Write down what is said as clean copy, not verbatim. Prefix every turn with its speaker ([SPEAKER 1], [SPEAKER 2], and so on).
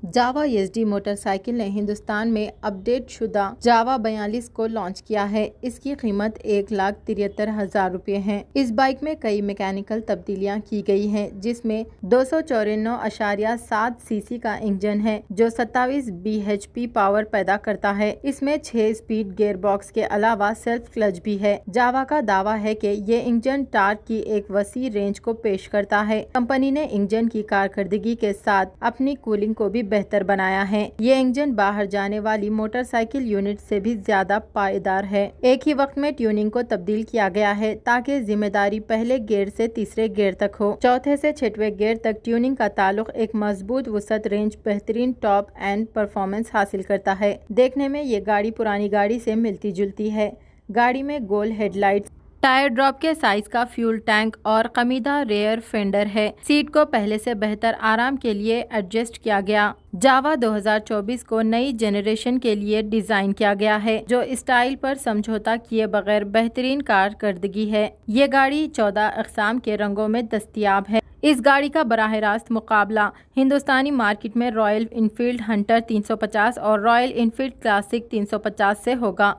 [SPEAKER 1] जावा SD motorcycle ने हिंदुस्तान में update शुदा जावा 42 को लॉन्च किया है। इसकी कीमत 1,73,000 रुपये है। इस बाइक में कई मैकेनिकल तब्दीलियां की गई हैं, जिसमें 294.7 सीसी का इंजन है जो 27 bhp पावर पैदा करता है। इसमें 6 स्पीड गियर बॉक्स के अलावा सेल्फ क्लच भी है। जावा का दावा है कि ये इंजन टार्क की एक वसी रेंज को पेश करता है। कंपनी ने इंजन की कारकर्दगी के साथ अपनी कूलिंग को भी बेहतर बनाया है। ये इंजन बाहर जाने वाली मोटरसाइकिल यूनिट से भी ज्यादा पायदार है। एक ही वक्त में ट्यूनिंग को तब्दील किया गया है ताकि जिम्मेदारी पहले गियर से तीसरे गियर तक हो। चौथे से छठवें गियर तक ट्यूनिंग का ताल्लुक एक मजबूत वसत रेंज बेहतरीन टॉप एंड परफॉर्मेंस हासिल करता है। देखने में ये गाड़ी पुरानी गाड़ी से मिलती जुलती है। गाड़ी में गोल हेडलाइट्स, टायर ड्रॉप के साइज का फ्यूल टैंक और कमीदा रेयर फेंडर है। सीट को पहले से बेहतर आराम के लिए एडजस्ट किया गया। जावा 2024 को नई जनरेशन के लिए डिजाइन किया गया है, जो स्टाइल पर समझौता किए बगैर बेहतरीन कारकर्दगी है। ये गाड़ी 14 अक़साम के रंगों में दस्तयाब है। इस गाड़ी का बराह रास्त मुकाबला हिंदुस्तानी मार्केट में रॉयल इनफील्ड हंटर 350 और रॉयल इनफील्ड क्लासिक 350 से होगा।